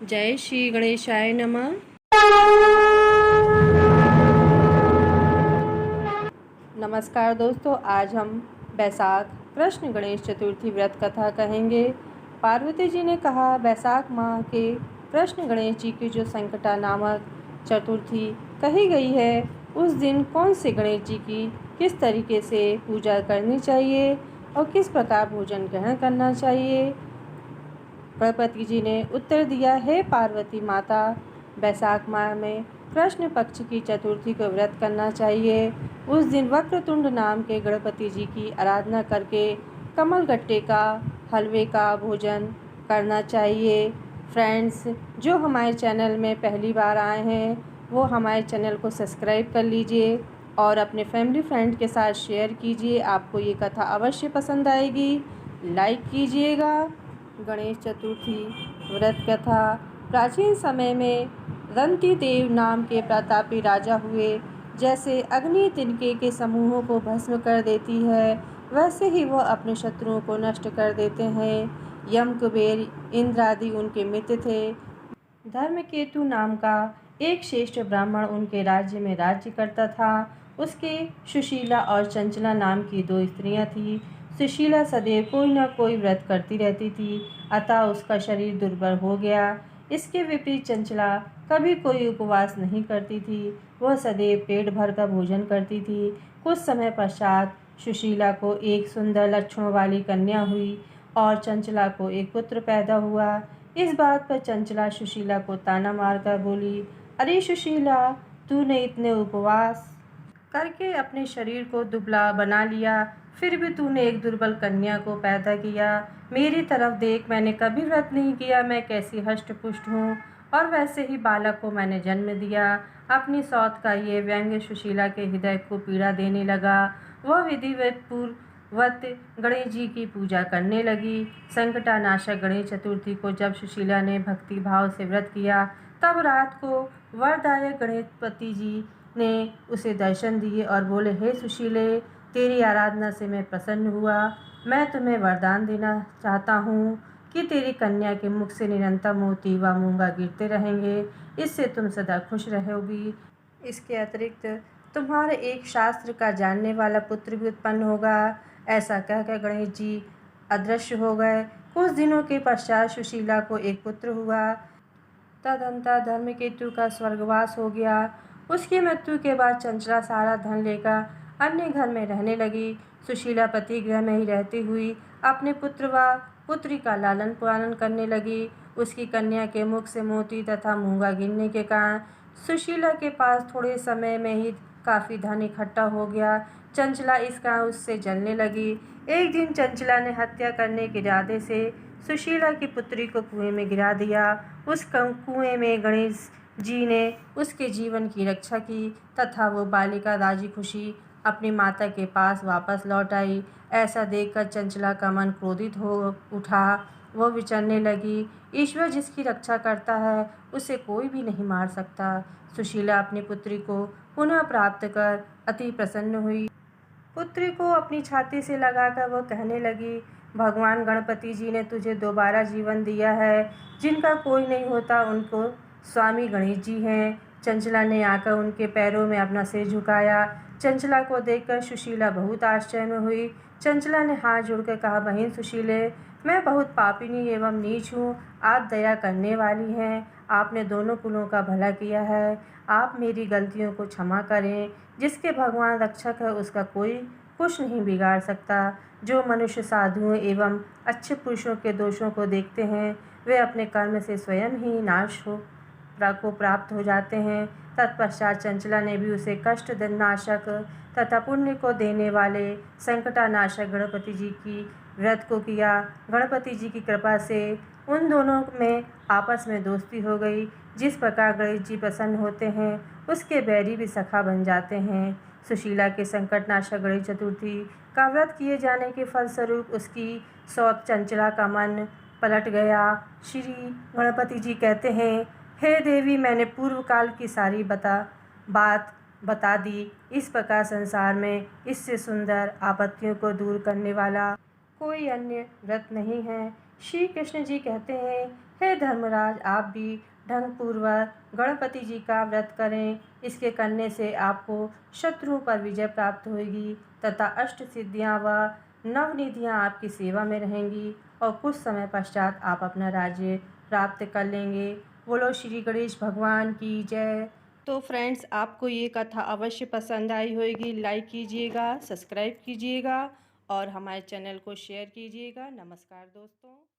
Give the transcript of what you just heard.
जय श्री गणेशाय नमः। नमस्कार दोस्तों, आज हम बैसाख कृष्ण गणेश चतुर्थी व्रत कथा कहेंगे। पार्वती जी ने कहा, बैसाख माह के कृष्ण गणेश जी की जो संकटा नामक चतुर्थी कही गई है, उस दिन कौन से गणेश जी की किस तरीके से पूजा करनी चाहिए और किस प्रकार भोजन ग्रहण करना चाहिए। गणपति जी ने उत्तर दिया, हे पार्वती माता, बैसाख माह में कृष्ण पक्ष की चतुर्थी को व्रत करना चाहिए। उस दिन वक्रतुंड नाम के गणपति जी की आराधना करके कमल गट्टे का हलवे का भोजन करना चाहिए। फ्रेंड्स, जो हमारे चैनल में पहली बार आए हैं वो हमारे चैनल को सब्सक्राइब कर लीजिए और अपने फैमिली फ्रेंड के साथ शेयर कीजिए। आपको ये कथा अवश्य पसंद आएगी, लाइक कीजिएगा। गणेश चतुर्थी व्रत कथा। प्राचीन समय में रंती देव नाम के प्रतापी राजा हुए। जैसे अग्नि तिनके के समूहों को भस्म कर देती है, वैसे ही वह अपने शत्रुओं को नष्ट कर देते हैं। यम, कुबेर, इंद्र आदि उनके मित्र थे। धर्मकेतु नाम का एक श्रेष्ठ ब्राह्मण उनके राज्य में राज्य करता था। उसके सुशीला और चंचला नाम की दो स्त्रियां थीं। सुशीला सदैव कोई न कोई व्रत करती रहती थी, अतः उसका शरीर दुर्बल हो गया। इसके विपरीत चंचला कभी कोई उपवास नहीं करती थी, वह सदैव पेट भर का भोजन करती थी। कुछ समय पश्चात सुशीला को एक सुंदर लक्षणों वाली कन्या हुई और चंचला को एक पुत्र पैदा हुआ। इस बात पर चंचला सुशीला को ताना मारकर बोली, अरे सुशीला, तूने इतने उपवास करके अपने शरीर को दुबला बना लिया, फिर भी तूने एक दुर्बल कन्या को पैदा किया। मेरी तरफ देख, मैंने कभी व्रत नहीं किया, मैं कैसी हष्ट पुष्ट हूँ, और वैसे ही बालक को मैंने जन्म दिया। अपनी सौत का ये व्यंग्य सुशीला के हृदय को पीड़ा देने लगा। वह विधिवत पूर्ववत गणेश जी की पूजा करने लगी। संकटानाशक गणेश चतुर्थी को जब सुशीला ने भक्ति भाव से व्रत किया, तब रात को वरदायक गणपति जी ने उसे दर्शन दिए और बोले, हे सुशीले, तेरी आराधना से मैं प्रसन्न हुआ। मैं तुम्हें वरदान देना चाहता हूँ कि तेरी कन्या के मुख से निरंतर मोती व मूंगा गिरते रहेंगे, इससे तुम सदा खुश रहोगी। इसके अतिरिक्त तुम्हारे एक शास्त्र का जानने वाला पुत्र भी उत्पन्न होगा। ऐसा कहकर गणेश जी अदृश्य हो गए। कुछ दिनों के पश्चात सुशीला को एक पुत्र हुआ। तदंतर धर्मकेतु का स्वर्गवास हो गया। उसकी मृत्यु के बाद चंचला सारा धन लेकर अन्य घर में रहने लगी। सुशीला पति गृह में ही रहती हुई अपने पुत्र व पुत्री का लालन पालन करने लगी। उसकी कन्या के मुख से मोती तथा मूंगा गिरने के कारण सुशीला के पास थोड़े समय में ही काफ़ी धन इकट्ठा हो गया। चंचला इस कारण उससे जलने लगी। एक दिन चंचला ने हत्या करने के इरादे से सुशीला की पुत्री को कुएं में गिरा दिया। उस कुएं में गणेश जी ने उसके जीवन की रक्षा की तथा वो बालिका राजी खुशी अपनी माता के पास वापस लौट आई। ऐसा देखकर चंचला का मन क्रोधित हो उठा। वह विचरने लगी, ईश्वर जिसकी रक्षा करता है उसे कोई भी नहीं मार सकता। सुशीला अपनी पुत्री को पुनः प्राप्त कर अति प्रसन्न हुई। पुत्री को अपनी छाती से लगाकर वह कहने लगी, भगवान गणपति जी ने तुझे दोबारा जीवन दिया है। जिनका कोई नहीं होता उनको स्वामी गणेश जी हैं। चंचला ने आकर उनके पैरों में अपना सिर झुकाया। चंचला को देखकर सुशीला बहुत आश्चर्य में हुई। चंचला ने हाथ जोड़कर कहा, बहन सुशीले, मैं बहुत पापिनी एवं नीच हूँ, आप दया करने वाली हैं। आपने दोनों कुलों का भला किया है, आप मेरी गलतियों को क्षमा करें। जिसके भगवान रक्षक है उसका कोई कुछ नहीं बिगाड़ सकता। जो मनुष्य साधुओं एवं अच्छे पुरुषों के दोषों को देखते हैं, वे अपने कर्म से स्वयं ही नाश को प्राप्त हो जाते हैं। तत्पश्चात चंचला ने भी उसे कष्ट नाशक तथा पुण्य को देने वाले संकटानाशक गणपति जी की व्रत को किया। गणपति जी की कृपा से उन दोनों में आपस में दोस्ती हो गई। जिस प्रकार गणेश जी प्रसन्न होते हैं, उसके बैरी भी सखा बन जाते हैं। सुशीला के संकटनाशक गणेश चतुर्थी का व्रत किए जाने के फलस्वरूप उसकी सौत चंचला का मन पलट गया। श्री गणपति जी कहते हैं, हे देवी, मैंने पूर्व काल की सारी बात बता दी। इस प्रकार संसार में इससे सुंदर आपत्तियों को दूर करने वाला कोई अन्य व्रत नहीं है। श्री कृष्ण जी कहते हैं, हे धर्मराज, आप भी ढंगपूर्वक गणपति जी का व्रत करें। इसके करने से आपको शत्रुओं पर विजय प्राप्त होगी तथा अष्ट सिद्धियाँ व नवनिधियाँ आपकी सेवा में रहेंगी और कुछ समय पश्चात आप अपना राज्य प्राप्त कर लेंगे। बोलो श्री गणेश भगवान की जय। तो फ्रेंड्स, आपको ये कथा अवश्य पसंद आई होगी। लाइक कीजिएगा, सब्सक्राइब कीजिएगा और हमारे चैनल को शेयर कीजिएगा। नमस्कार दोस्तों।